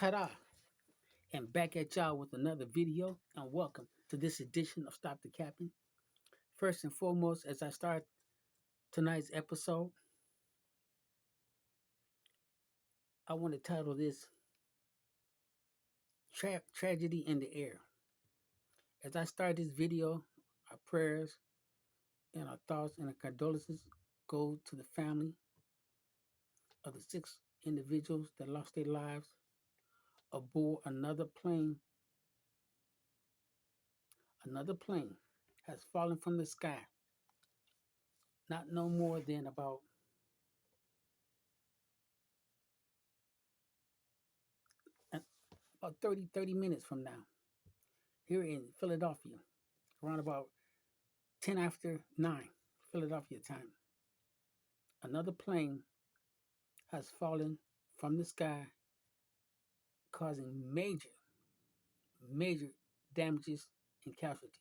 Ta-da! And back at y'all with another video, and welcome to this edition of Stop the Capping. First and foremost, as I start tonight's episode, I want to title this Tragedy in the Air. As I start this video, our prayers and our thoughts and our condolences go to the family of the 6 individuals that lost their lives aboard another plane. Another plane has fallen from the sky, not no more than about 30 minutes from now, here in Philadelphia, around about 10 after 9 Philadelphia time. Another plane has fallen from the sky, causing major damages and casualties.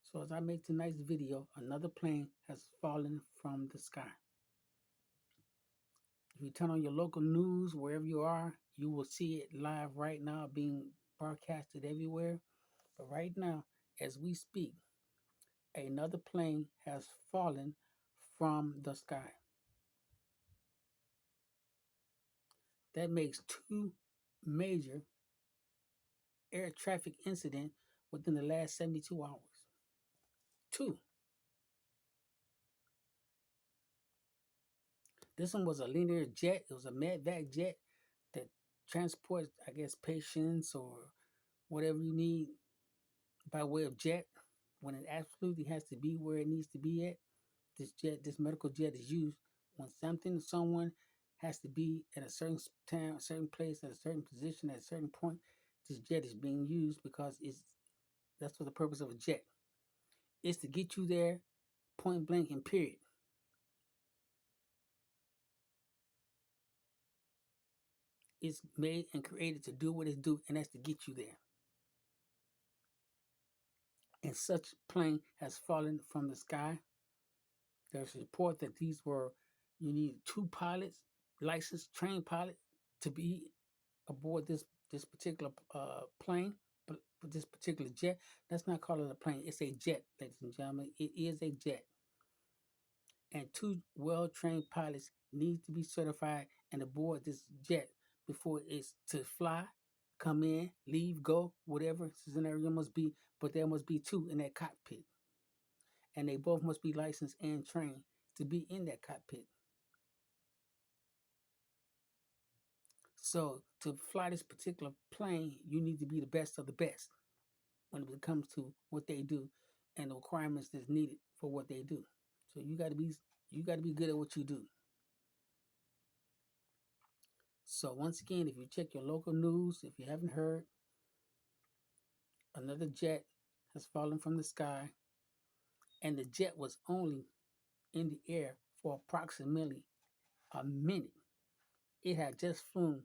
So as I make tonight's video, another plane has fallen from the sky. If you turn on your local news, wherever you are, you will see it live right now, being broadcasted everywhere. But right now, as we speak, another plane has fallen from the sky. That makes two major air traffic incidents within the last 72 hours. Two. This one was a linear jet. It was a medvac jet that transports, I guess, patients or whatever you need by way of jet when it absolutely has to be where it needs to be at. This medical jet is used when someone has to be at a certain time, a certain place, at a certain position, at a certain point. This jet is being used because that's for the purpose of a jet. It's to get you there, point blank and period. It's made and created to do what it do, and that's to get you there. And such plane has fallen from the sky. There's a report that you need 2 pilots, licensed, trained pilot, to be aboard this particular plane, but this particular jet. That's not called a plane. It's a jet, ladies and gentlemen. It is a jet. And 2 well-trained pilots need to be certified and aboard this jet before it's to fly, come in, leave, go, whatever scenario must be. But there must be 2 in that cockpit, and they both must be licensed and trained to be in that cockpit. So to fly this particular plane, you need to be the best of the best when it comes to what they do and the requirements that's needed for what they do. So you got to be good at what you do. So once again, if you check your local news, if you haven't heard, another jet has fallen from the sky, and the jet was only in the air for approximately a minute. It had just flown.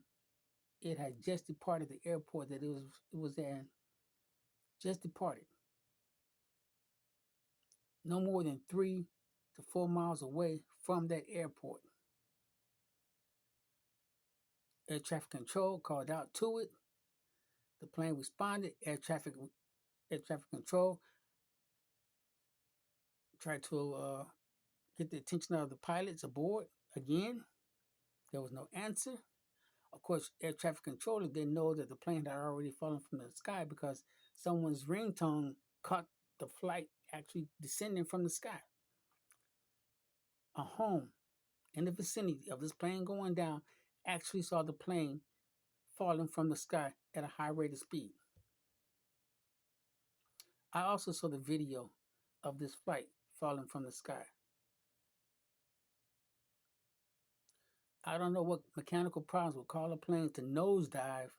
It had just departed the airport that it was in. Just departed. No more than 3 to 4 miles away from that airport. Air traffic control called out to it. The plane responded. Air traffic control tried to get the attention of the pilots aboard again. There was no answer. Of course, air traffic controllers didn't know that the plane had already fallen from the sky because someone's ringtone caught the flight actually descending from the sky. A home in the vicinity of this plane going down actually saw the plane falling from the sky at a high rate of speed. I also saw the video of this flight falling from the sky. I don't know what mechanical problems would cause a plane to nosedive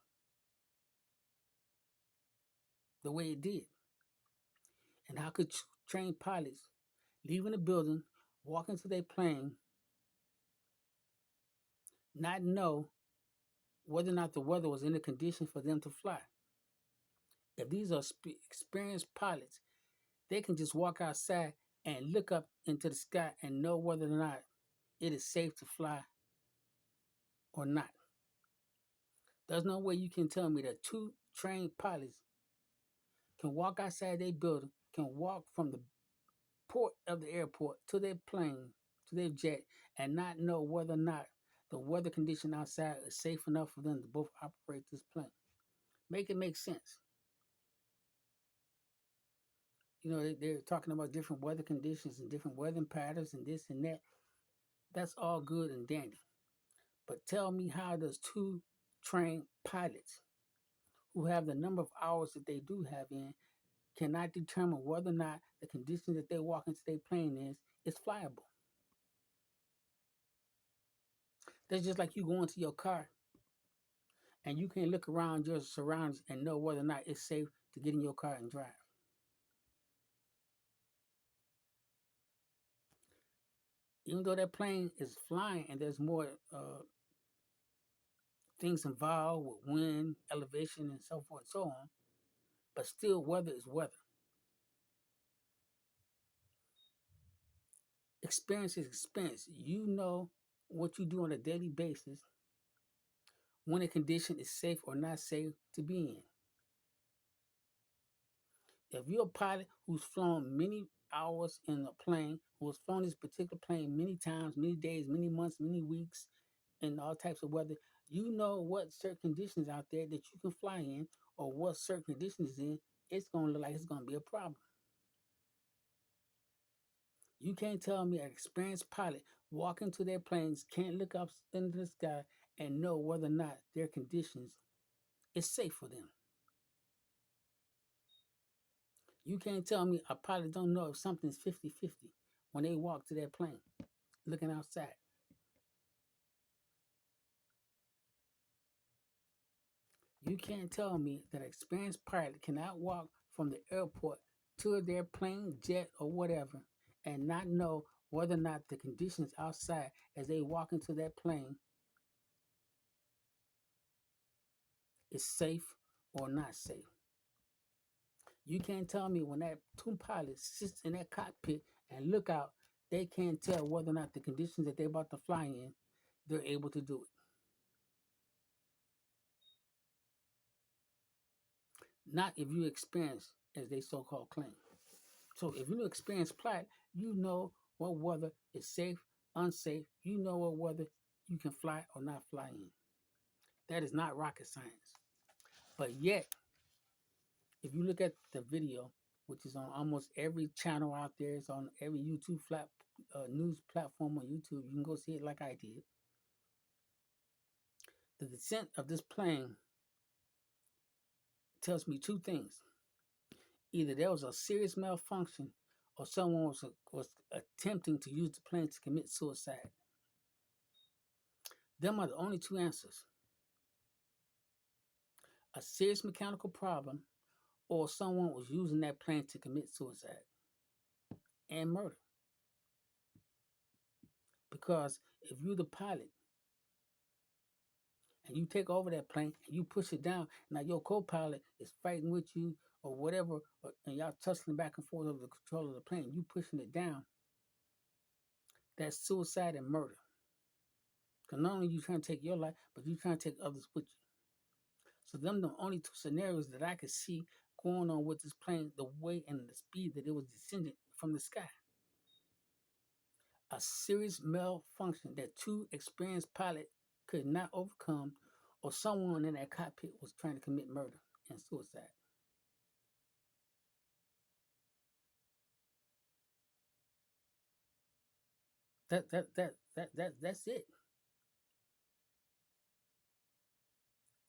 the way it did. And how could trained pilots leaving the building, walk into their plane, not know whether or not the weather was in a condition for them to fly? If these are experienced pilots, they can just walk outside and look up into the sky and know whether or not it is safe to fly or not. There's no way you can tell me that two trained pilots can walk outside their building, can walk from the port of the airport to their plane, to their jet, and not know whether or not the weather condition outside is safe enough for them to both operate this plane. Make it make sense. You know, they're talking about different weather conditions and different weather patterns and this and that. That's all good and dandy. But tell me, how does two trained pilots who have the number of hours that they do have in cannot determine whether or not the conditions that they walk into their plane is flyable? That's just like you go into your car and you can't look around your surroundings and know whether or not it's safe to get in your car and drive. Even though that plane is flying and there's more things involved with wind, elevation, and so forth and so on, but still, weather is weather. Experience is experience. You know what you do on a daily basis when a condition is safe or not safe to be in. If you're a pilot who's flown many hours in a plane, who has flown this particular plane many times, many days, many months, many weeks, in all types of weather, you know what certain conditions out there that you can fly in, or what certain conditions in, it's going to look like it's going to be a problem. You can't tell me an experienced pilot walking to their planes can't look up into the sky and know whether or not their conditions is safe for them. You can't tell me a pilot don't know if something's 50-50 when they walk to their plane looking outside. You can't tell me that an experienced pilot cannot walk from the airport to their plane, jet, or whatever and not know whether or not the conditions outside as they walk into that plane is safe or not safe. You can't tell me when that two pilots sits in that cockpit and look out, they can't tell whether or not the conditions that they're about to fly in, they're able to do it. Not if you experience, as they so-called claim. So if you're an experienced pilot, you know what weather is safe, unsafe. You know what weather you can fly or not fly in. That is not rocket science. But yet, if you look at the video, which is on almost every channel out there, it's on every YouTube news platform on YouTube. You can go see it like I did. The descent of this plane tells me two things. Either there was a serious malfunction or someone was attempting to use the plane to commit suicide. Them are the only two answers. A serious mechanical problem or someone was using that plane to commit suicide and murder. Because if you're the pilot and you take over that plane and you push it down, now your co-pilot is fighting with you or whatever, and y'all tussling back and forth over the control of the plane, you pushing it down, that's suicide and murder. Because not only are you trying to take your life, but you're trying to take others with you. So them the only two scenarios that I could see going on with this plane, the way and the speed that it was descending from the sky. A serious malfunction that two experienced pilots could not overcome, or someone in that cockpit was trying to commit murder and suicide. That's it.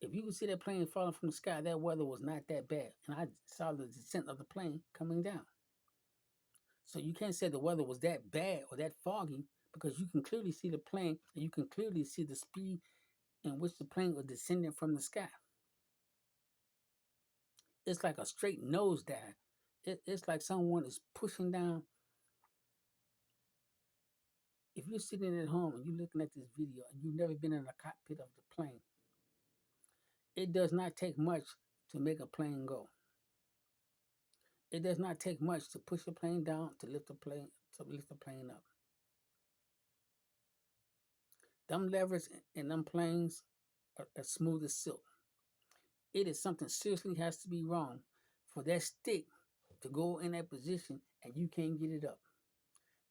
If you could see that plane falling from the sky, that weather was not that bad. And I saw the descent of the plane coming down. So you can't say the weather was that bad or that foggy because you can clearly see the plane and you can clearly see the speed in which the plane was descending from the sky. It's like a straight nosedive. It's like someone is pushing down. If you're sitting at home and you're looking at this video and you've never been in a cockpit of the plane, it does not take much to make a plane go. It does not take much to push a plane down to lift the plane up. Them levers in them planes are smooth as silk. it is something seriously has to be wrong for that stick to go in that position and you can't get it up.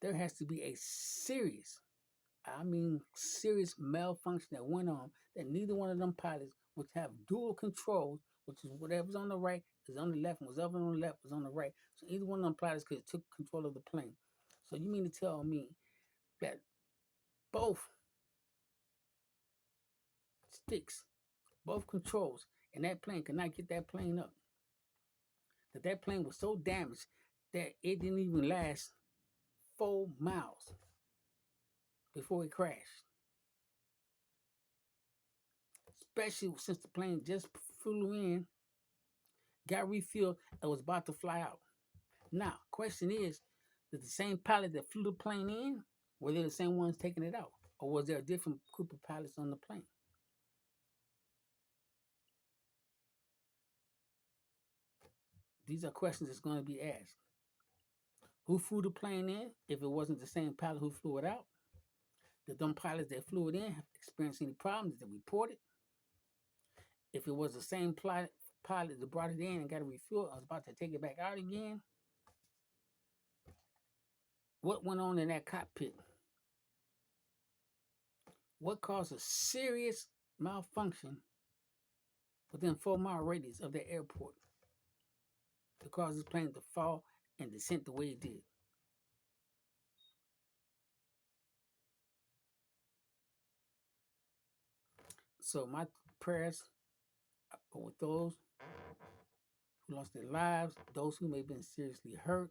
There has to be a serious, I mean serious malfunction that went on that neither one of them pilots, which have dual controls, which is whatever's on the right is on the left, and whatever on the left was on the right. So either one of them pilots could have took control of the plane. So you mean to tell me that both sticks, both controls, and that plane could not get that plane up? That plane was so damaged that it didn't even last 4 miles before it crashed. Especially since the plane just flew in, got refueled, and was about to fly out. Now, question is, did the same pilot that flew the plane in, were they the same ones taking it out? Or was there a different group of pilots on the plane? These are questions that's going to be asked. Who flew the plane in if it wasn't the same pilot who flew it out? Did them pilots that flew it in experience any problems that reported? If it was the same pilot that brought it in and got it refueled, I was about to take it back out again. What went on in that cockpit? What caused a serious malfunction within 4 mile radius of the airport to cause this plane to fall and descend the way it did? So my prayers are with those who lost their lives, those who may have been seriously hurt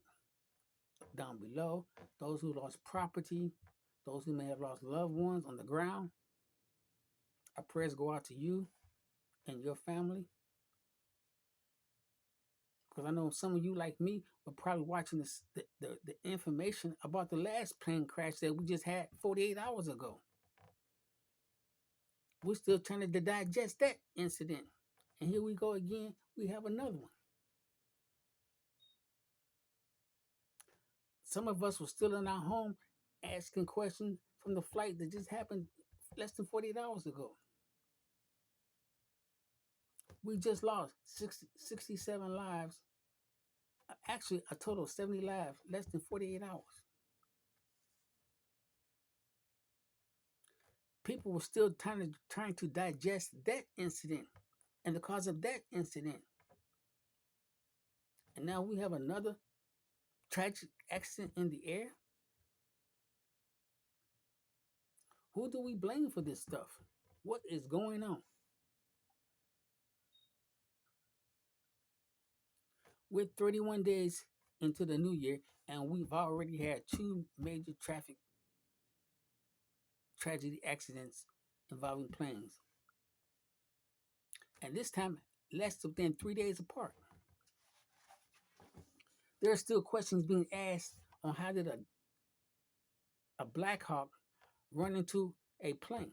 down below, those who lost property, those who may have lost loved ones on the ground. Our prayers go out to you and your family. Because I know some of you, like me, were probably watching the information about the last plane crash that we just had 48 hours ago. We're still trying to digest that incident. And here we go again. We have another one. Some of us were still in our home asking questions from the flight that just happened less than 48 hours ago. We just lost 67 lives, actually a total of 70 lives, less than 48 hours. People were still trying to digest that incident and the cause of that incident. And now we have another tragic accident in the air. Who do we blame for this stuff? What is going on? We're 31 days into the new year, and we've already had 2 major traffic tragedy accidents involving planes. And this time, less than 3 days apart. There are still questions being asked on how did a Black Hawk run into a plane?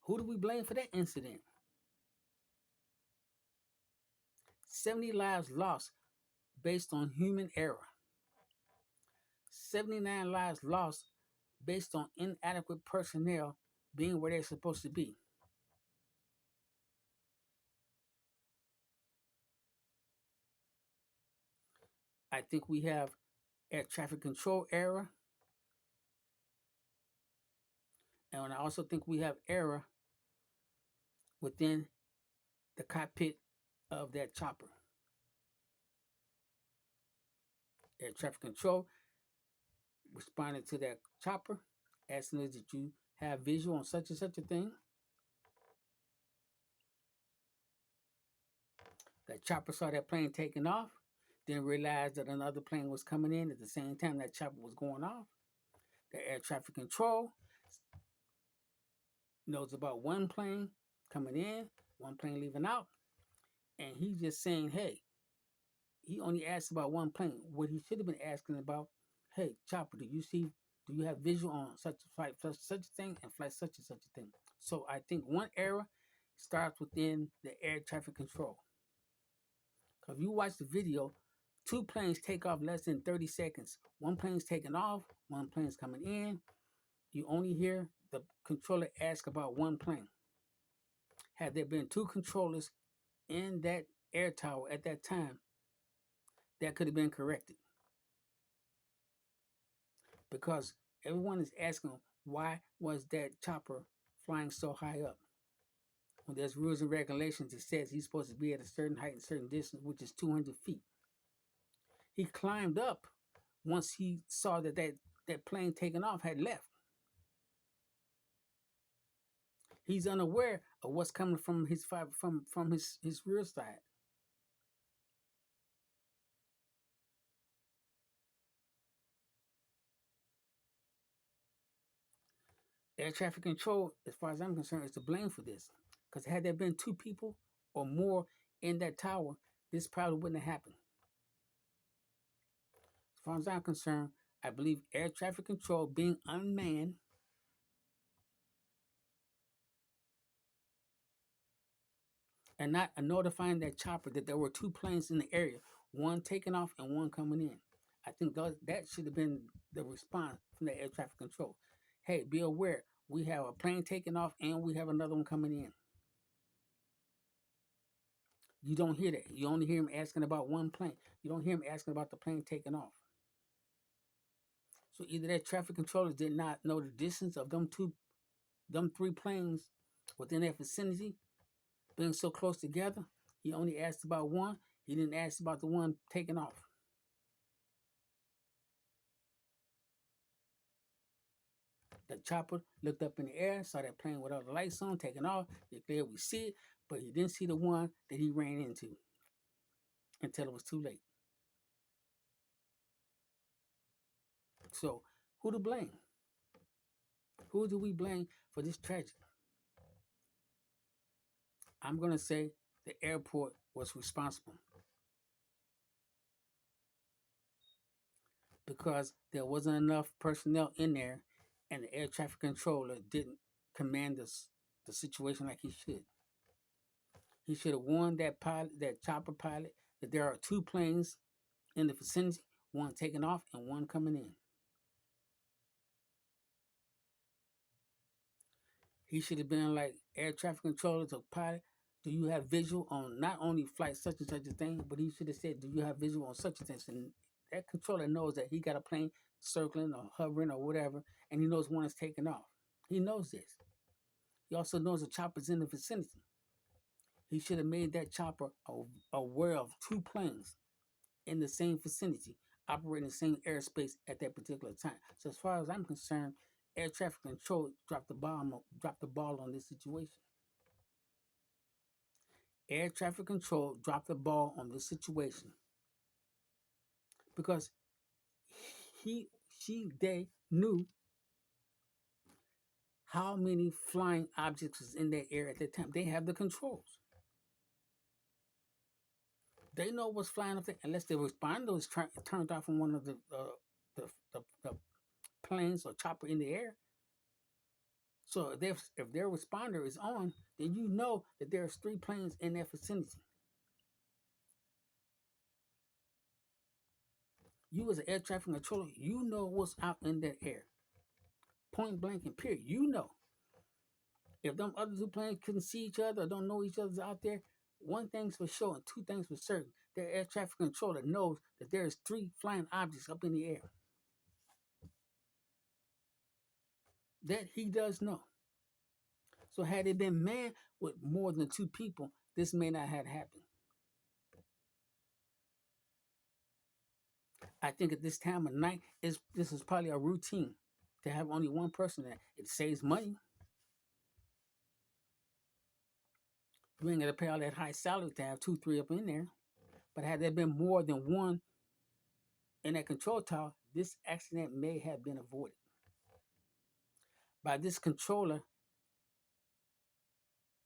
Who do we blame for that incident? 70 lives lost based on human error. 79 lives lost based on inadequate personnel being where they're supposed to be. I think we have air traffic control error. And I also think we have error within the cockpit of that chopper. Air traffic control responded to that chopper, asking us that you have visual on such and such a thing. That chopper saw that plane taking off, then realized that another plane was coming in at the same time that chopper was going off. The air traffic control knows about one plane coming in, one plane leaving out, and he's just saying, hey, he only asked about one plane. What he should have been asking about, hey, chopper, do you have visual on such a flight, such a thing, and flight such and such a thing? So I think one error starts within the air traffic control. Because if you watch the video, 2 planes take off less than 30 seconds. One plane's taking off, one plane's coming in. You only hear the controller asked about one plane. Had there been two controllers in that air tower at that time, that could have been corrected. Because everyone is asking, why was that chopper flying so high up? When there's rules and regulations, it says he's supposed to be at a certain height and certain distance, which is 200 feet. He climbed up once he saw that plane taking off had left. He's unaware of what's coming from his rear side. Air traffic control, as far as I'm concerned, is to blame for this. Because had there been two people or more in that tower, this probably wouldn't have happened. As far as I'm concerned, I believe air traffic control being unmanned and not notifying that chopper that there were two planes in the area, one taking off and one coming in. I think that should have been the response from the air traffic control. Hey, be aware, we have a plane taking off and we have another one coming in. You don't hear that. You only hear him asking about one plane. You don't hear him asking about the plane taking off. So either that traffic controller did not know the distance of them three planes within that vicinity, being so close together. He only asked about one. He didn't ask about the one taking off. The chopper looked up in the air, saw that plane with all the lights on, taking off. There we see it, but he didn't see the one that he ran into until it was too late. So, who to blame? Who do we blame for this tragedy? I'm going to say the airport was responsible because there wasn't enough personnel in there and the air traffic controller didn't command the situation like he should. He should have warned that pilot, that chopper pilot, that there are two planes in the vicinity, one taking off and one coming in. He should have been like, air traffic controller to pilot, do you have visual on not only flight such and such a thing, but he should have said, do you have visual on such and such? And that controller knows that he got a plane circling or hovering or whatever, and he knows one is taking off. He knows this. He also knows the chopper's in the vicinity. He should have made that chopper aware of two planes in the same vicinity, operating the same airspace at that particular time. So as far as I'm concerned, air traffic control dropped the ball on this situation. Air traffic control dropped the ball on this situation because they knew how many flying objects was in that air at that time. They have the controls. They know what's flying up there, unless the responder is turned off from one of the planes or chopper in the air. So if their responder is on, then you know that there's three planes in that vicinity. You as an air traffic controller, you know what's out in that air. Point blank and period. You know. If them other two planes couldn't see each other or don't know each other's out there, one thing's for sure and two things for certain. Their air traffic controller knows that there's three flying objects up in the air. That he does know. So had it been manned with more than two people, this may not have happened. I think at this time of night, this is probably a routine to have only one person there. It saves money. You ain't gonna pay all that high salary to have two, three up in there. But had there been more than one in that control tower, this accident may have been avoided. By this controller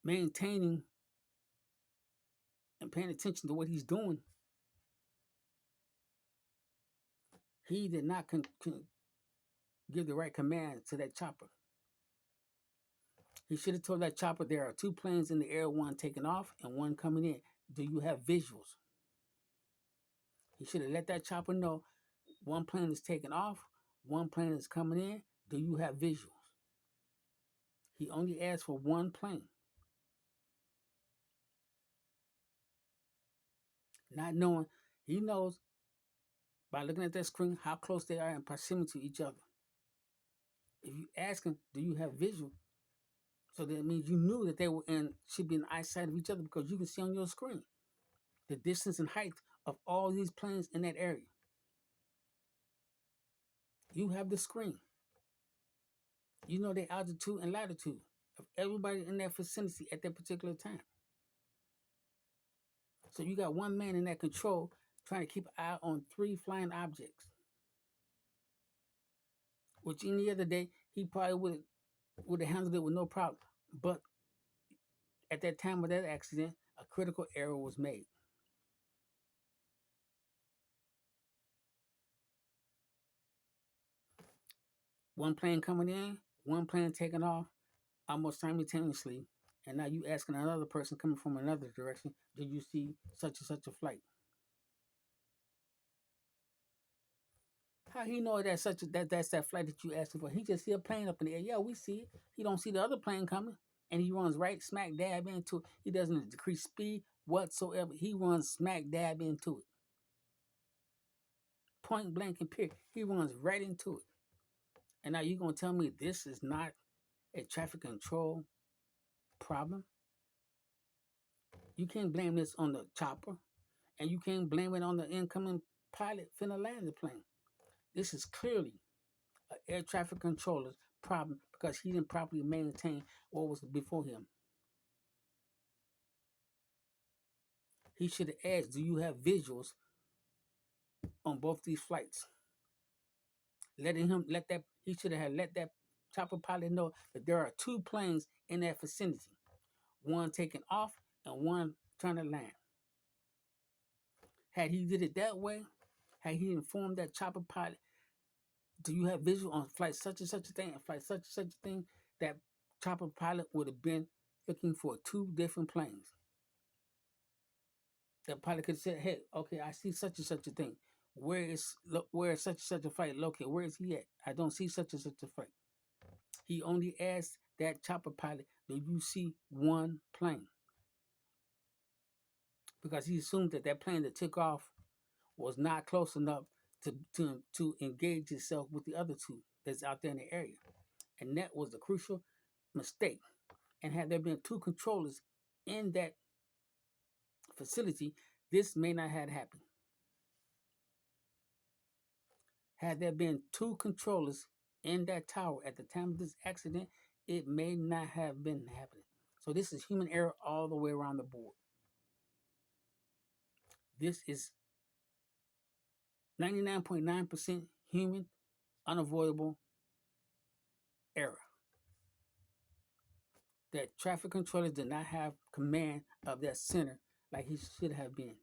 maintaining and paying attention to what he's doing, he did not give the right command to that chopper. He should have told that chopper there are two planes in the air, one taking off and one coming in. Do you have visuals? He should have let that chopper know one plane is taking off, one plane is coming in. Do you have visuals? He only asked for one plane, not knowing. He knows by looking at that screen how close they are in proximity to each other. If you ask him, do you have visual? So that means you knew that they were in should be in eyesight of each other because you can see on your screen the distance and height of all these planes in that area. You have the screen. You know the altitude and latitude of everybody in that vicinity at that particular time. So you got one man in that control trying to keep an eye on three flying objects. Which any other day he probably would have handled it with no problem. But at that time of that accident, a critical error was made. One plane coming in, one plane taking off almost simultaneously, and now you asking another person coming from another direction, did you see such and such a flight? How he know that that's that flight that you asking for? He just see a plane up in the air. Yeah, we see it. He don't see the other plane coming, and he runs right smack dab into it. He doesn't decrease speed whatsoever. He runs smack dab into it, point blank and period. He runs right into it. And now you gonna tell me this is not a traffic control problem? You can't blame this on the chopper, and you can't blame it on the incoming pilot finna land the plane. This is clearly an air traffic controller's problem because he didn't properly maintain what was before him. He should have asked, do you have visuals on both these flights? He should have let that chopper pilot know that there are two planes in that vicinity, one taking off and one trying to land. Had he did it that way, had he informed that chopper pilot, do you have visual on flight such and such a thing and flight such and such a thing, that chopper pilot would have been looking for two different planes. That pilot could say, hey, okay, I see such and such a thing. Where is such and such a flight located? Where is he at? I don't see such and such a flight. He only asked that chopper pilot, do you see one plane? Because he assumed that that plane that took off was not close enough to engage itself with the other two that's out there in the area. And that was a crucial mistake. And had there been two controllers in that facility, this may not have happened. Had there been two controllers in that tower at the time of this accident, it may not have been happening. So this is human error all the way around the board. This is 99.9% human, unavoidable error. That traffic controllers did not have command of that center like he should have been.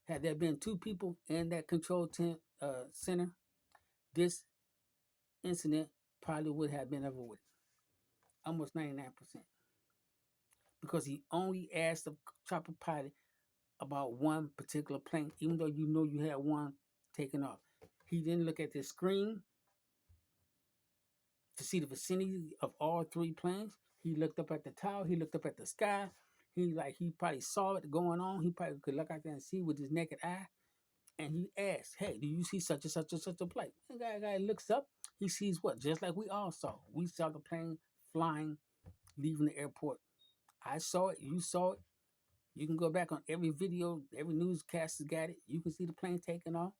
Had there been two people in that center, this incident probably would have been avoided. Almost 99%. Because he only asked the chopper pilot about one particular plane, even though you know you had one taken off. He didn't look at the screen to see the vicinity of all three planes. He looked up at the tower. He looked up at the sky. He probably saw it going on. He probably could look out there and see with his naked eye. And he asked, hey, do you see such and such and such a plane? The guy looks up. He sees what? Just like we all saw. We saw the plane flying, leaving the airport. I saw it. You saw it. You can go back on every video. Every newscast has got it. You can see the plane taking off.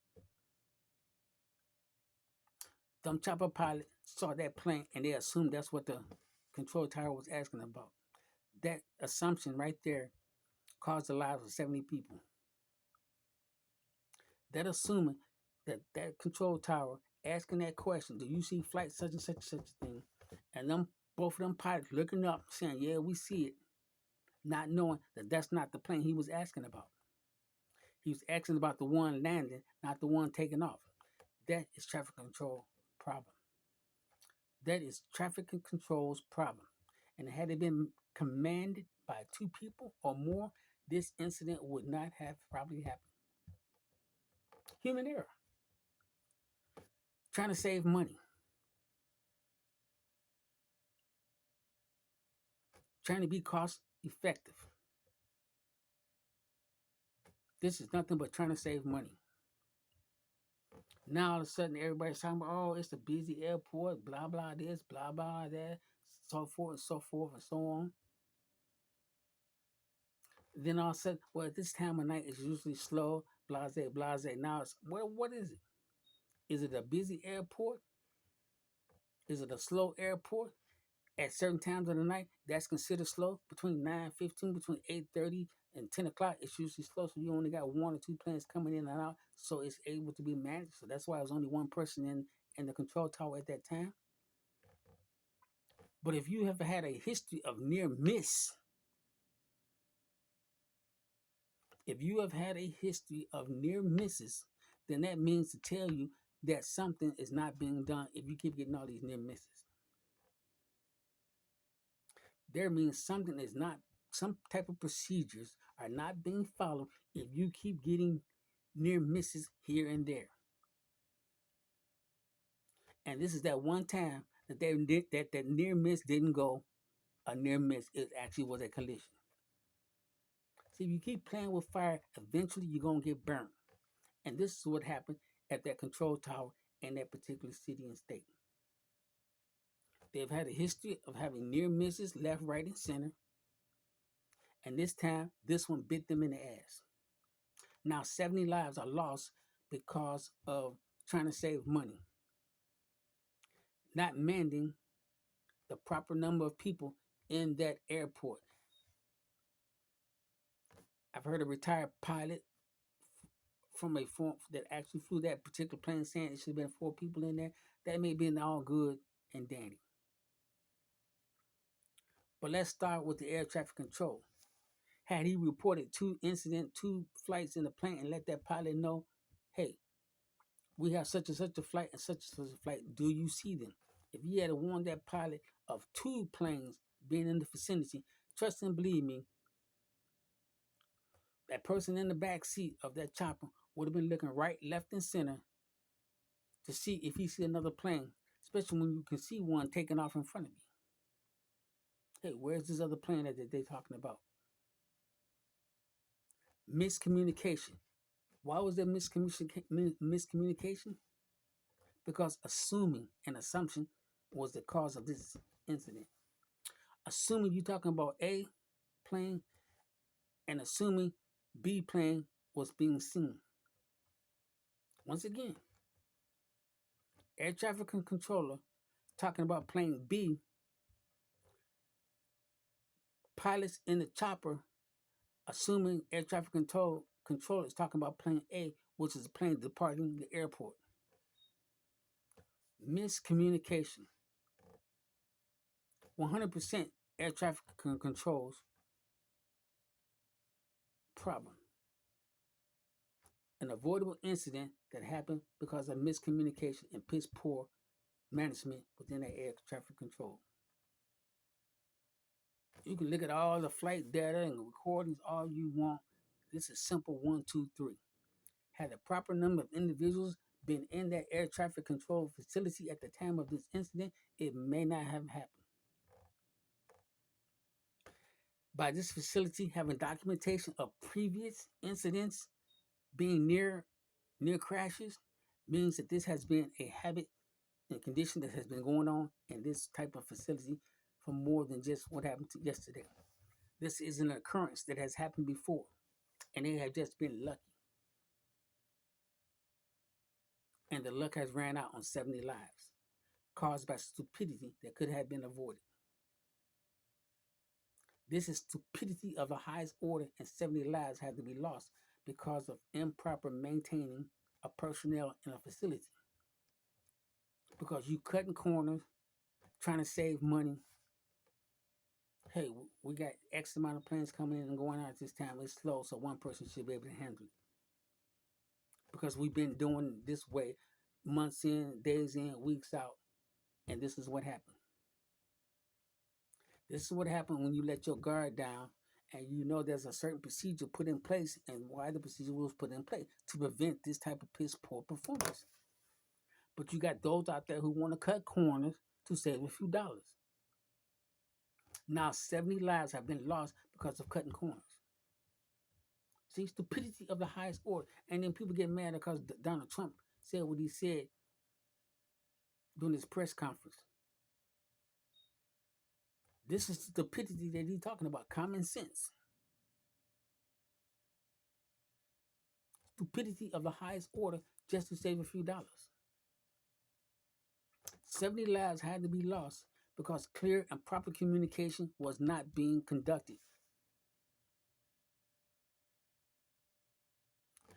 Them chopper pilot saw that plane and they assumed that's what the control tower was asking about. That assumption right there caused the lives of 70 people. That assuming that control tower asking that question, do you see flight such and such and such a thing? And them both of them pilots looking up saying, yeah, we see it, not knowing that that's not the plane he was asking about. He was asking about the one landing, not the one taking off. That is traffic control problem. That is traffic control's problem. And had it been commanded by two people or more, this incident would not have probably happened. Human error. Trying to save money. trying to be cost effective. This is nothing but trying to save money. Now all of a sudden everybody's talking about, oh, it's a busy airport, blah blah this, blah blah that, so forth and so forth and so on. Then all of a sudden, well, at this time of night it's usually slow, blase, blase. Now it's, well, what is it? Is it a busy airport? Is it a slow airport? At certain times of the night, that's considered slow. Between 9:15, between 8:30 and 10 o'clock, it's usually slow. So you only got one or two planes coming in and out. So it's able to be managed. So that's why it was only one person in the control tower at that time. But if you have had a history of near miss, if you have had a history of near misses, then that means to tell you that something is not being done if you keep getting all these near misses. There means something is not, some type of procedures are not being followed if you keep getting near misses here and there. And this is that one time that that near miss didn't go a near miss. It actually was a collision. See, if you keep playing with fire, eventually you're gonna get burned. And this is what happened at that control tower in that particular city and state. They've had a history of having near misses left, right, and center. And this time, this one bit them in the ass. Now 70 lives are lost because of trying to save money, not mending the proper number of people in that airport. I've heard a retired pilot from a form that actually flew that particular plane saying it should have been 4 people in there. That may be all good and dandy. But let's start with the air traffic control. Had he reported 2 flights in the plane and let that pilot know, hey, we have such and such a flight and such and such a flight, do you see them? If he had warned that pilot of 2 planes being in the vicinity, trust and believe me, that person in the back seat of that chopper would have been looking right, left, and center to see if he see another plane, especially when you can see one taking off in front of you. Hey, where's this other plane that they're talking about? Miscommunication. Why was there miscommunication? Because assuming an assumption was the cause of this incident. Assuming you're talking about A plane and assuming B plane was being seen. Once again, air traffic controller talking about plane B, pilots in the chopper assuming air traffic controller is talking about plane A, which is a plane departing the airport. Miscommunication. 100% air traffic controls problem. An avoidable incident that happened because of miscommunication and piss poor management within the air traffic control. You can look at all the flight data and recordings all you want. This is simple 1, 2, 3. Had the proper number of individuals been in that air traffic control facility at the time of this incident, it may not have happened. By this facility having documentation of previous incidents being near crashes means that this has been a habit and condition that has been going on in this type of facility for more than just what happened yesterday. This is an occurrence that has happened before, and they have just been lucky. And the luck has ran out on 70 lives, caused by stupidity that could have been avoided. This is stupidity of the highest order, and 70 lives had to be lost because of improper maintaining of personnel in a facility. Because you cutting corners, trying to save money. Hey, we got X amount of planes coming in and going out at this time. It's slow, so one person should be able to handle it. Because we've been doing this way months in, days in, weeks out, and this is what happened. This is what happened when you let your guard down and you know there's a certain procedure put in place, and why the procedure was put in place to prevent this type of piss poor performance. But you got those out there who want to cut corners to save a few dollars. Now 70 lives have been lost because of cutting corners. See, stupidity of the highest order. And then people get mad because Donald Trump said what he said during his press conference. This is stupidity that he's talking about, common sense. Stupidity of the highest order just to save a few dollars. 70 lives had to be lost because clear and proper communication was not being conducted.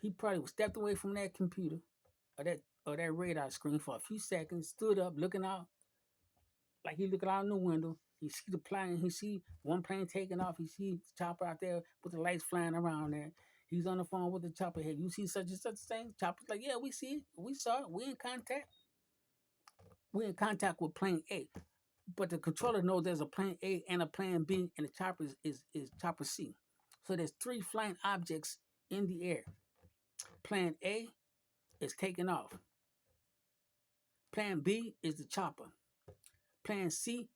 He probably stepped away from that computer or that radar screen for a few seconds, stood up, looking out like he looking out in the window. He see the plane. He see one plane taking off. He see the chopper out there with the lights flying around there. He's on the phone with the chopper head. You see such and such thing? Chopper's like, yeah, we see it. We saw it. We in contact. We're in contact with plane A. But the controller knows there's a plane A and a plane B, and the chopper is chopper C. So there's three flying objects in the air. Plan A is taking off. Plan B is the chopper. Plan C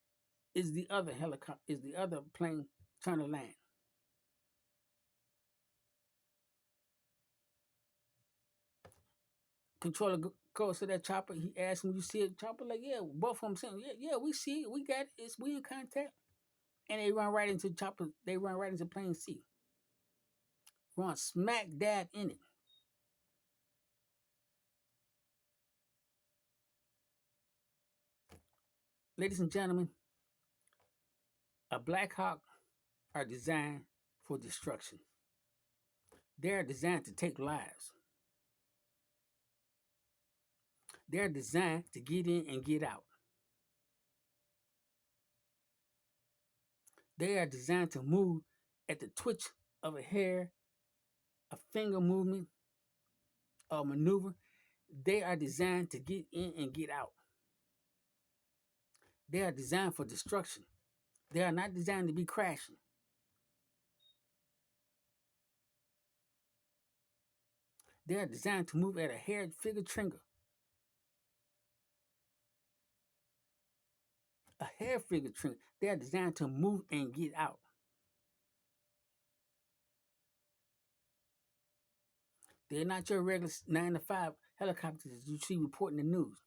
is the other helicopter, is the other plane trying to land. Controller goes to that chopper. He asks him, "You see it?" Chopper like, "Yeah." Both of them saying, "Yeah, we see it. We got it. We in contact." And they run right into chopper. They run right into plane C. Run smack dab in it. Ladies and gentlemen, a Black Hawk are designed for destruction. They are designed to take lives. They are designed to get in and get out. They are designed to move at the twitch of a hair, a finger movement, a maneuver. They are designed to get in and get out. They are designed for destruction. They are not designed to be crashing. They are designed to move at a hair figure trigger. A hair figure trigger. They are designed to move and get out. They're not your regular 9 to 5 helicopters you see reporting the news.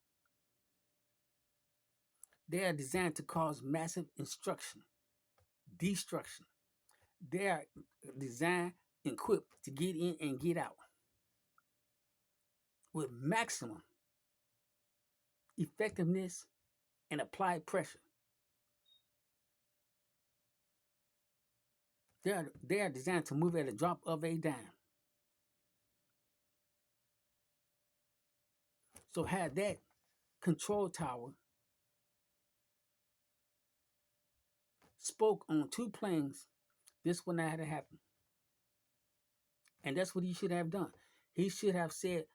They are designed to cause massive destruction. They are designed and equipped to get in and get out with maximum effectiveness and applied pressure. They are designed to move at a drop of a dime. So had that control tower spoke on 2 planes, this would not have happened. And that's what he should have done. He should have said,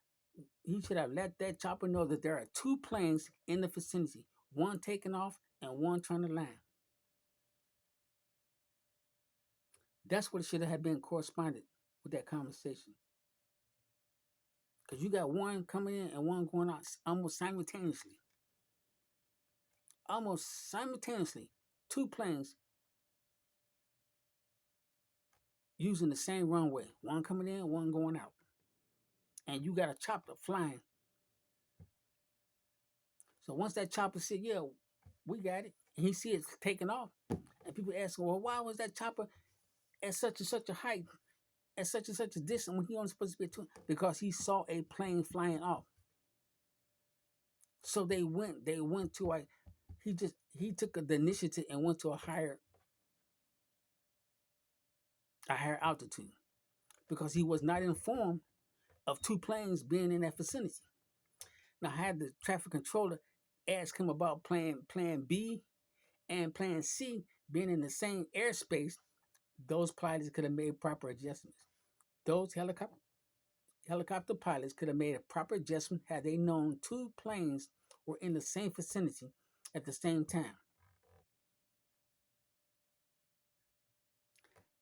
he should have let that chopper know that there are 2 planes in the vicinity, one taking off and one trying to land. That's what should have been corresponded with that conversation. Because you got one coming in and one going out almost simultaneously. Almost simultaneously, 2 planes using the same runway, one coming in, one going out. And you got a chopper flying. So once that chopper said, yeah, we got it, and he see it taking off, and people ask, well, why was that chopper at such and such a height, at such and such a distance when he only supposed to be at 2? Because he saw a plane flying off. So they went to he took the initiative and went to a higher altitude because he was not informed of 2 planes being in that vicinity. Now, had the traffic controller asked him about plan B and plan C being in the same airspace, those pilots could have made proper adjustments. Those helicopter pilots could have made a proper adjustment had they known 2 planes were in the same vicinity at the same time.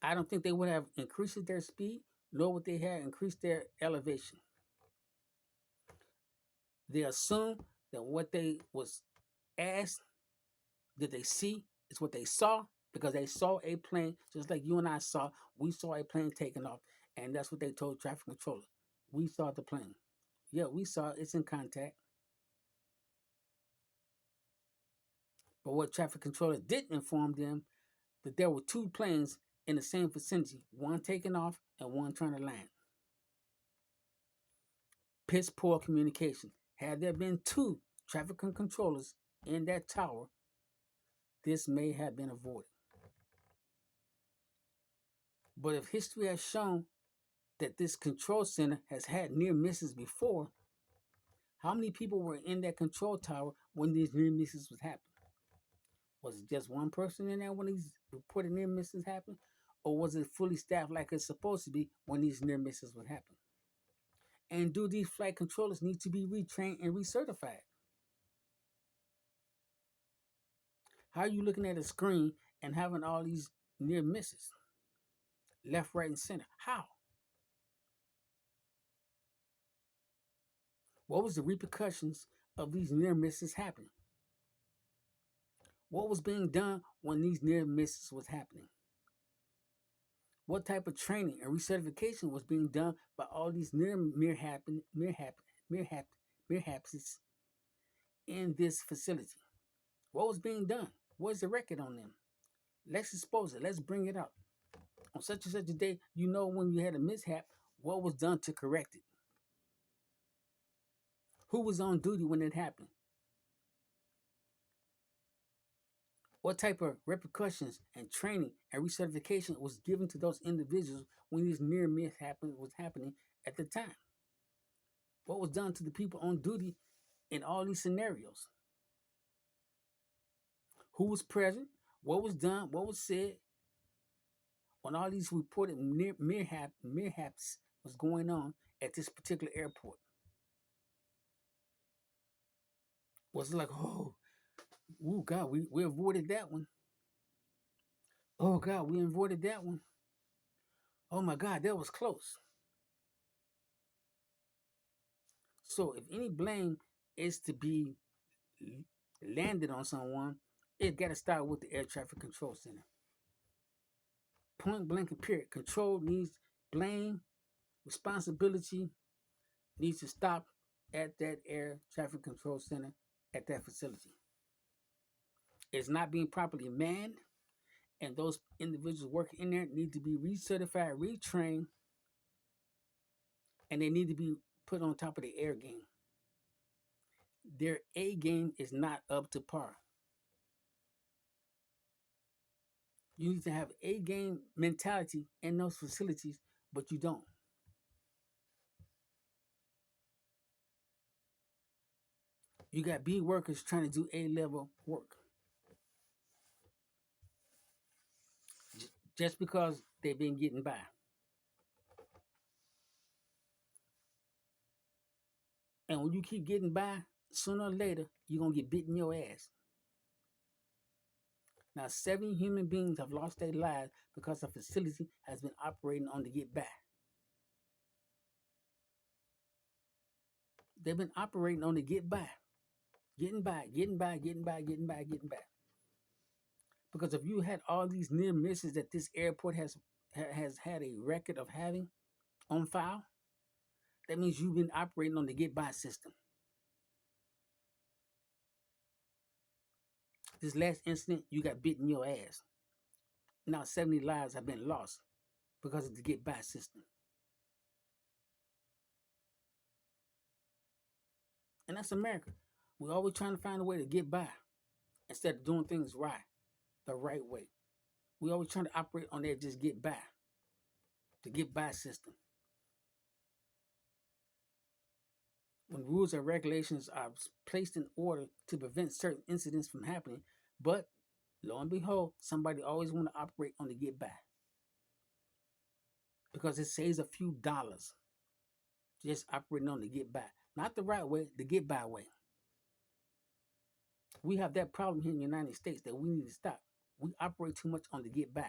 I don't think they would have increased their speed, nor would they have increased their elevation. They assumed that what they was asked, did they see, is what they saw, because they saw a plane, just like you and I saw. We saw a plane taking off, and that's what they told traffic controller. We saw the plane. Yeah, we saw it. It's in contact. But what traffic controller didn't inform them that there were two planes in the same vicinity, one taking off and one trying to land. Piss poor communication. Had there been two traffic controllers in that tower, this may have been avoided. But if history has shown that this control center has had near misses before, how many people were in that control tower when these near misses was happening? Was it just one person in there when these reported near misses happened? Or was it fully staffed like it's supposed to be when these near misses would happen? And do these flight controllers need to be retrained and recertified? How are you looking at a screen and having all these near misses, left, right, and center? How? What was the repercussions of these near misses happening? What was being done when these near misses was happening? What type of training and recertification was being done by all these mirhapses in this facility? What was being done? What's the record on them? Let's expose it. Let's bring it up. On such and such a day, you know when you had a mishap, what was done to correct it? Who was on duty when it happened? What type of repercussions and training and recertification was given to those individuals when these near miss was happening at the time? What was done to the people on duty in all these scenarios? Who was present? What was done? What was said when all these reported mirhaps was going on at this particular airport? Was it like, oh God, we avoided that one. Oh God, we avoided that one. Oh my God, that was close. So if any blame is to be landed on someone, it got to start with the air traffic control center. Point blank and period. Control needs blame, responsibility needs to stop at that air traffic control center at that facility. It's not being properly manned, and those individuals working in there need to be recertified, retrained, and they need to be put on top of the air game. Their A game is not up to par. You need to have A game mentality in those facilities, but you don't. You got B workers trying to do A level work just because they've been getting by. And when you keep getting by, sooner or later, you're going to get bit in your ass. Now, 7 human beings have lost their lives because the facility has been operating on to get by. They've been operating on to get by. Getting by, getting by, getting by, getting by, getting by. Because if you had all these near misses that this airport has had a record of having on file, that means you've been operating on the get by system. This last incident, you got bit in your ass. Now 70 lives have been lost because of the get by system. And that's America. We're always trying to find a way to get by instead of doing things right, the right way. We always trying to operate on that just get by, the get by system. When rules and regulations are placed in order to prevent certain incidents from happening, but lo and behold, somebody always want to operate on the get by because it saves a few dollars just operating on the get by, not the right way, the get by way. We have that problem here in the United States that we need to stop. We operate too much on the get by.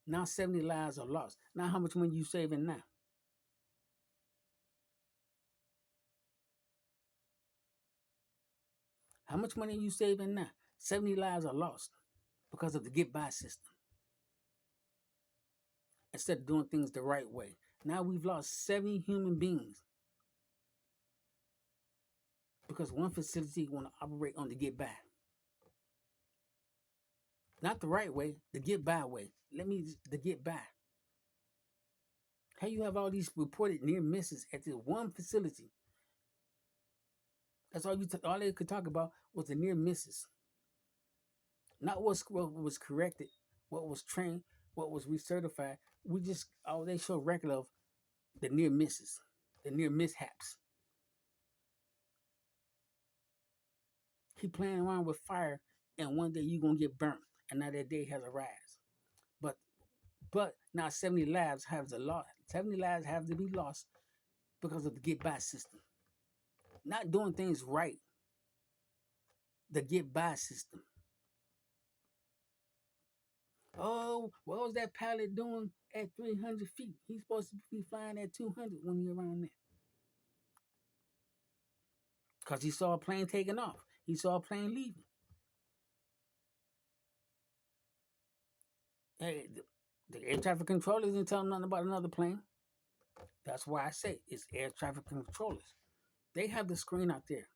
Now 70 lives are lost. Now how much money you saving now? How much money are you saving now? 70 lives are lost because of the get by system instead of doing things the right way. Now we've lost 70 human beings because one facility want to operate on the get by. Not the right way, the get by way. The get by. How you have all these reported near misses at this one facility? That's all they could talk about was the near misses, not what was corrected, what was trained, what was recertified. We just all they show record of the near misses, the near mishaps. He playing around with fire, and one day you gonna get burnt, and now that day has arrived. But now 70 lives have to lost. 70 lives have to be lost because of the get by system, not doing things right. The get by system. Oh, what was that pilot doing at 300 feet? He's supposed to be flying at 200 when you're around there. Because he saw a plane taking off. He saw a plane leaving. Hey, the air traffic controllers didn't tell him nothing about another plane. That's why I say it's air traffic controllers. They have the screen out there.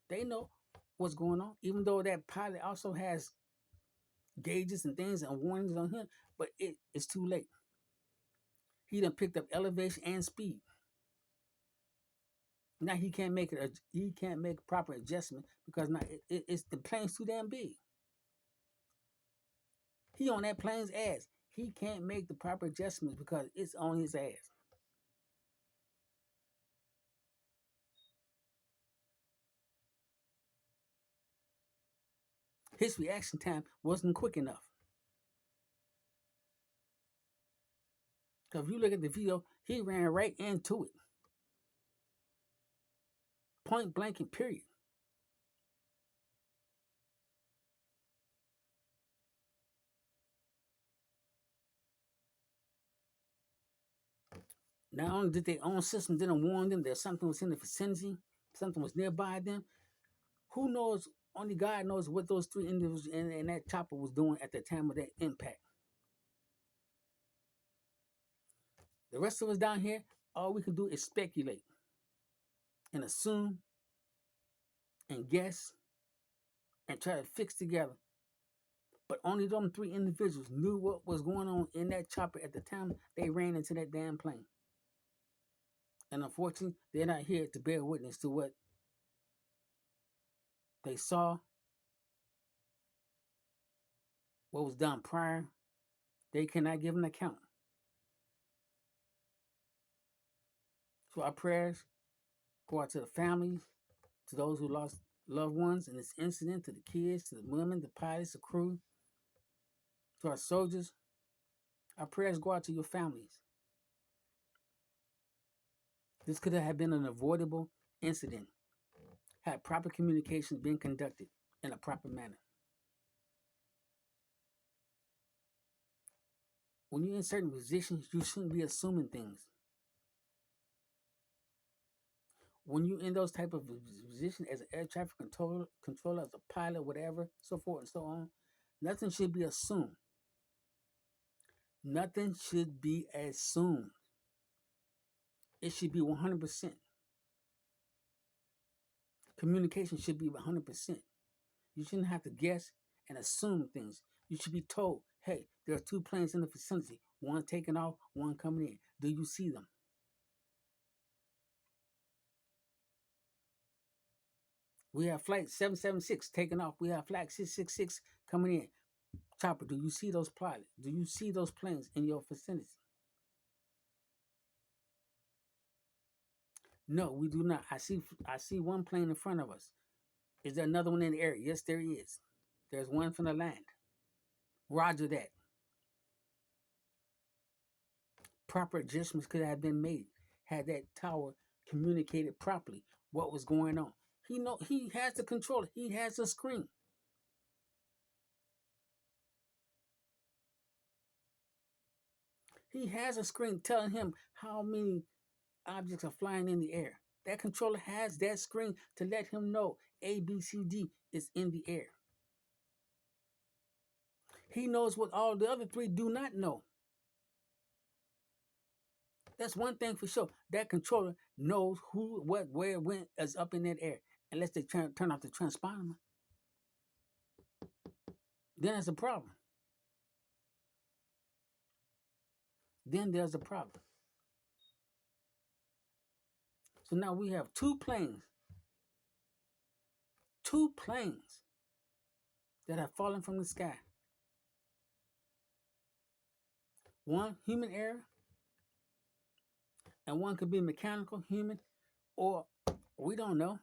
They know what's going on, even though that pilot also has gauges and things and warnings on him, but it's too late. He done picked up elevation and speed. Now he can't make it. He can't make proper adjustment because now it's the plane's too damn big. He on that plane's ass. He can't make the proper adjustments because it's on his ass. His reaction time wasn't quick enough. Because if you look at the video, he ran right into it. Point blank and period. Not only did their own system didn't warn them that something was in the vicinity, something was nearby them. Who knows? Only God knows what those three individuals in that chopper was doing at the time of that impact. The rest of us down here, all we can do is speculate and assume and guess and try to fix together. But only them three individuals knew what was going on in that chopper at the time they ran into that damn plane. And unfortunately, they're not here to bear witness to what they saw, what was done prior. They cannot give an account. So our prayers go out to the families, to those who lost loved ones in this incident, to the kids, to the women, the pilots, the crew, to our soldiers. Our prayers go out to your families. This could have been an avoidable incident had proper communication been conducted in a proper manner. When you're in certain positions, you shouldn't be assuming things. When you're in those type of positions as an air traffic controller, as a pilot, whatever, so forth and so on, nothing should be assumed. Nothing should be assumed. It should be 100%. Communication should be 100%. You shouldn't have to guess and assume things. You should be told, hey, there are two planes in the vicinity, one taking off, one coming in. Do you see them? We have flight 776 taking off. We have flight 666 coming in. Chopper, do you see those pilots? Do you see those planes in your vicinity? No, we do not. I see one plane in front of us. Is there another one in the air? Yes, there is. There's one from the land. Roger that. Proper adjustments could have been made had that tower communicated properly what was going on. He has the controller. He has a screen. He has a screen telling him how many objects are flying in the air. That controller has that screen to let him know A, B, C, D is in the air. He knows what all the other three do not know. That's one thing for sure. That controller knows who, what, where, when is up in that air. Unless they turn off the transponder, then there's a problem. Then there's a problem. So now we have two planes that have fallen from the sky. One human error, and one could be mechanical, human, or we don't know.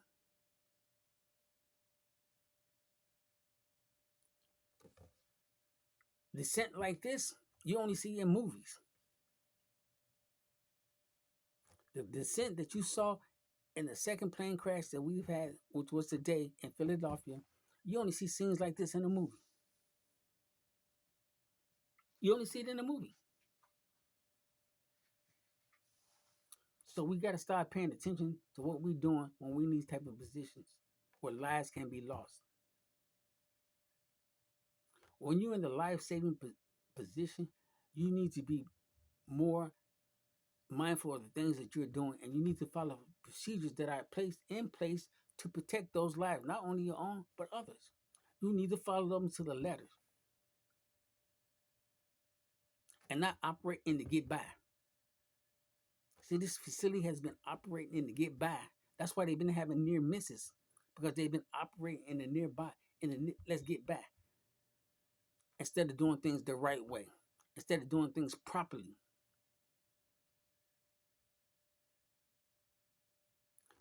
Descent like this, you only see in movies. The descent that you saw in the second plane crash that we've had, which was today in Philadelphia, you only see scenes like this in a movie. You only see it in a movie. So we got to start paying attention to what we're doing when we're in these type of positions where lives can be lost. When you're in the life-saving position, you need to be more mindful of the things that you're doing, and you need to follow procedures that are placed in place to protect those lives, not only your own but others. You need to follow them to the letter and not operate in the get by. See, this facility has been operating in the get by. That's why they've been having near misses, because they've been operating in the nearby, in the let's get by, instead of doing things the right way, instead of doing things properly.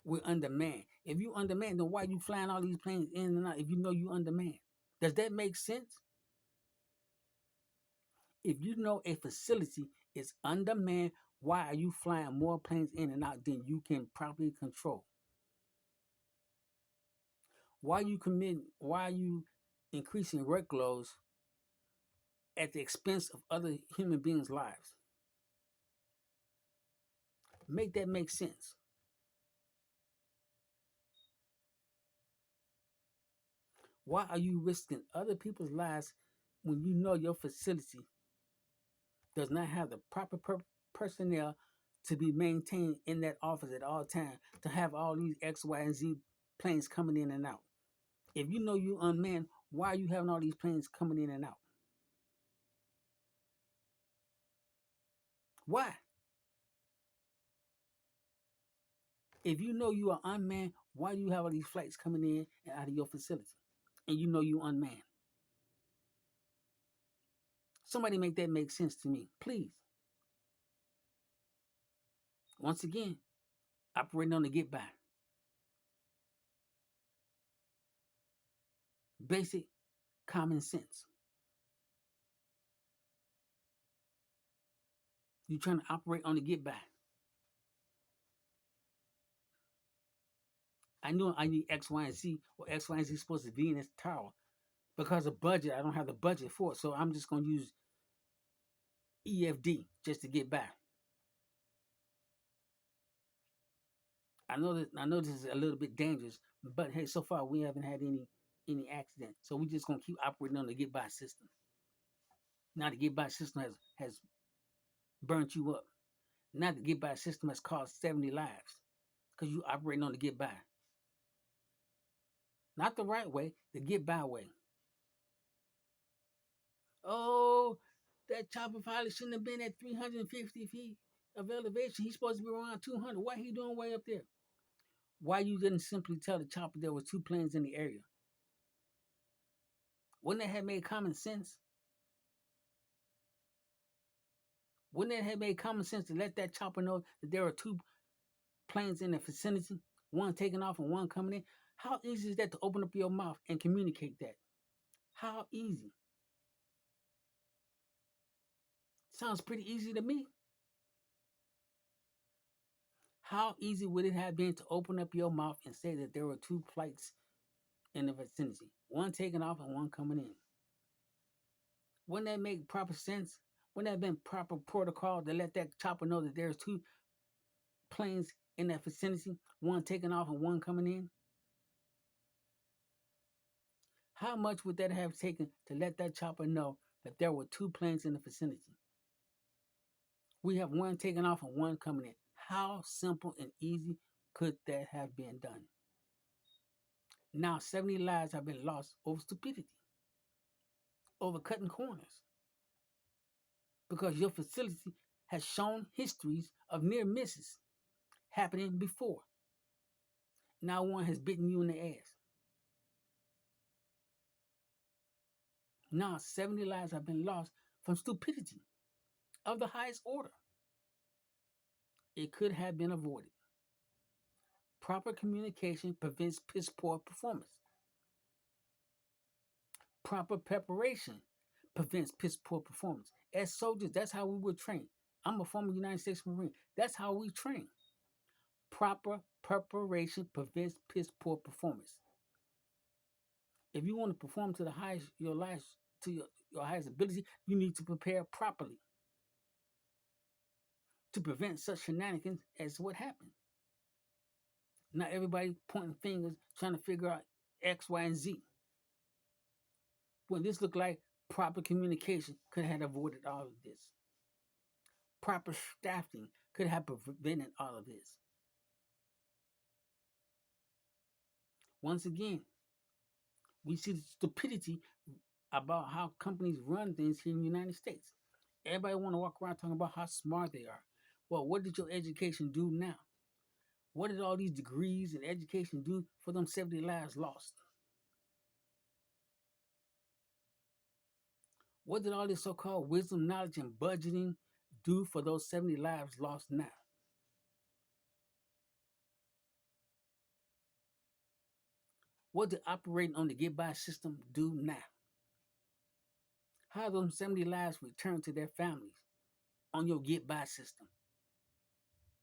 We're undermanned. If you undermanned, then why are you flying all these planes in and out if you know you undermanned? Does that make sense? If you know a facility is undermanned, why are you flying more planes in and out than you can properly control? Why are you increasing workloads at the expense of other human beings' lives? Make that make sense. Why are you risking other people's lives when you know your facility does not have the proper personnel to be maintained in that office at all times, to have all these X, Y, and Z planes coming in and out? If you know you unmanned, why are you having all these planes coming in and out? Why? If you know you are unmanned, why do you have all these flights coming in and out of your facility? And you know you unmanned. Somebody make that make sense to me, please. Once again, operating on the get by. Basic common sense. You're trying to operate on the get by. I know I need X, Y, and Z, or X, Y, and Z is supposed to be in this tower. Because of budget, I don't have the budget for it. So I'm just going to use EFD just to get by. I know this is a little bit dangerous, but hey, so far we haven't had any accident. So we're just gonna keep operating on the get by system. Now the get by system has burnt you up. Now the get by system has cost 70 lives because you operating on the get by. Not the right way, the get by way. Oh, that chopper pilot shouldn't have been at 350 feet of elevation. He's supposed to be around 200. Why he doing way up there? Why you didn't simply tell the chopper there were two planes in the area? Wouldn't that have made common sense? Wouldn't it have made common sense to let that chopper know that there are two planes in the vicinity, one taking off and one coming in? How easy is that to open up your mouth and communicate that? How easy? Sounds pretty easy to me. How easy would it have been to open up your mouth and say that there were two flights in the vicinity, one taking off and one coming in? Wouldn't that make proper sense? Wouldn't that have been proper protocol to let that chopper know that there's two planes in that vicinity, one taking off and one coming in? How much would that have taken to let that chopper know that there were two planes in the vicinity? We have one taking off and one coming in. How simple and easy could that have been done? Now 70 lives have been lost over stupidity, over cutting corners, because your facility has shown histories of near misses happening before. Now one has bitten you in the ass. Now 70 lives have been lost from stupidity of the highest order. It could have been avoided. Proper communication prevents piss poor performance. Proper preparation prevents piss poor performance. As soldiers, that's how we were trained. I'm a former United States Marine. That's how we train. Proper preparation prevents piss poor performance. If you want to perform to the highest your life, to your highest ability, you need to prepare properly to prevent such shenanigans as what happened. Not everybody pointing fingers trying to figure out X, Y, and Z. When this looked like proper communication could have avoided all of this. Proper staffing could have prevented all of this. Once again, we see the stupidity about how companies run things here in the United States. Everybody want to walk around talking about how smart they are. Well, what did your education do now? What did all these degrees and education do for them 70 lives lost? What did all this so-called wisdom, knowledge, and budgeting do for those 70 lives lost now? What did operating on the get-by system do now? How those 70 lives return to their families on your get-by system?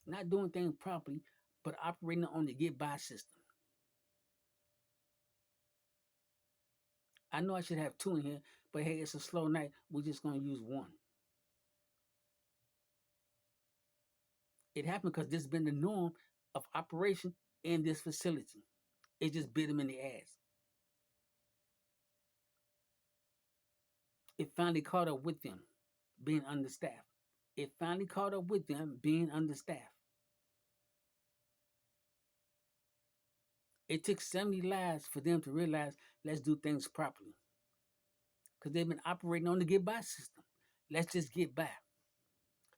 Not doing things properly, but operating on the get-by system. I know I should have two in here, but hey, it's a slow night. We're just going to use one. It happened because this has been the norm of operation in this facility. It just bit them in the ass. It finally caught up with them being understaffed. It finally caught up with them being understaffed. It took 70 lives for them to realize, let's do things properly. Because they've been operating on the get by system. Let's just get by.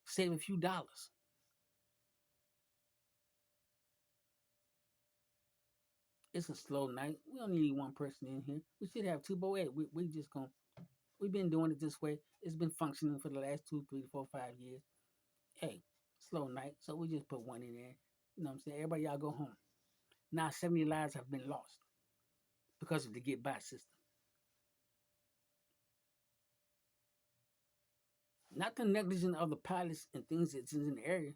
Save a few dollars. It's a slow night. We only need one person in here. We should have two, but hey, we just gonna. We've been doing it this way. It's been functioning for the last 2, 3, 4, 5 years. Hey, slow night. So we just put one in there. You know what I'm saying? Everybody, y'all go home. Now 70 lives have been lost because of the get by system. Not the negligence of the pilots and things that's in the area,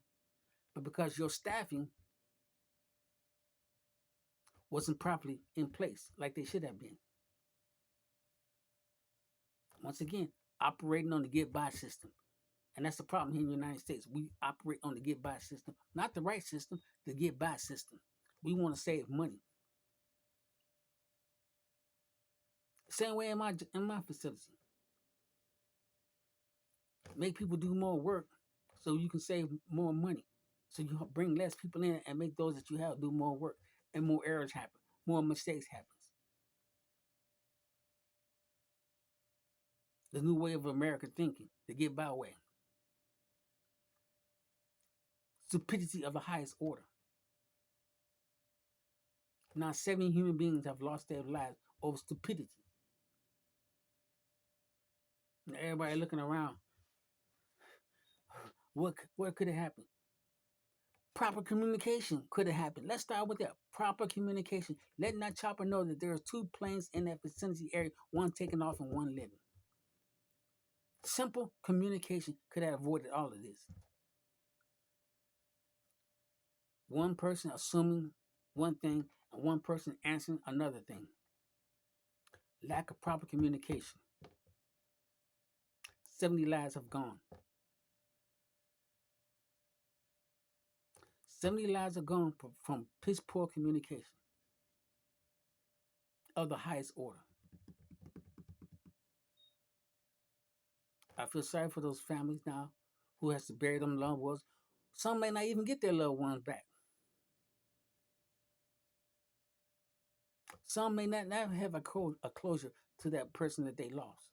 but because your staffing wasn't properly in place like they should have been. Once again, operating on the get by system. And that's the problem here in the United States. We operate on the get by system, not the right system, the get by system. We want to save money. Same way in my facility. Make people do more work so you can save more money. So you bring less people in and make those that you have do more work, and more errors happen, more mistakes happens. The new way of American thinking, the get by way. Stupidity of the highest order. Now 70 human beings have lost their lives over stupidity. And everybody looking around. What could have happened? Proper communication could have happened. Let's start with that. Proper communication. Letting that chopper know that there are two planes in that vicinity area, one taking off and one living. Simple communication could have avoided all of this. One person assuming one thing and one person answering another thing. Lack of proper communication. 70 lives have gone. 70 lives are gone from piss poor communication of the highest order. I feel sorry for those families now who has to bury them loved ones. Some may not even get their loved ones back. Some may not have a closure to that person that they lost.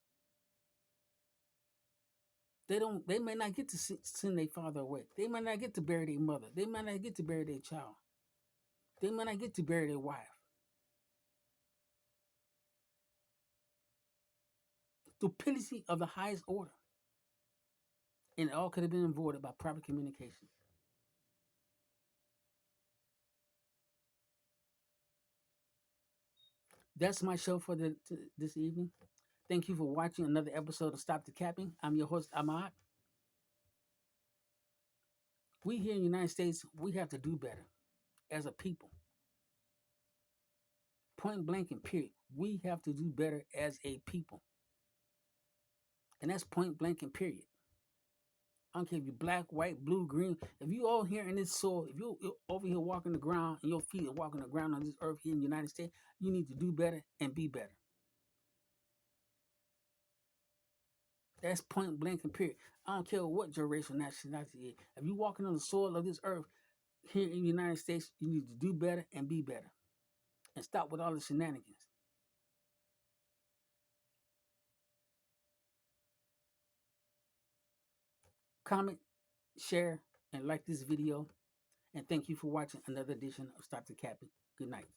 They may not get to send their father away. They might not get to bury their mother. They might not get to bury their child. They might not get to bury their wife. Stupidity of the highest order. And it all could have been avoided by proper communication. That's my show for this evening. Thank you for watching another episode of Stop the Capping. I'm your host, Ahmad. We here in the United States, we have to do better as a people. Point blank and period. We have to do better as a people. And that's point blank and period. I don't care if you're black, white, blue, green. If you all here in this soil, if you're over here walking the ground and your feet are walking the ground on this earth here in the United States, you need to do better and be better. That's point blank and period. I don't care what your racial nationality is. If you're walking on the soil of this earth here in the United States, you need to do better and be better. And stop with all the shenanigans. Comment, share, and like this video. And thank you for watching another edition of Stop the Capping. Good night.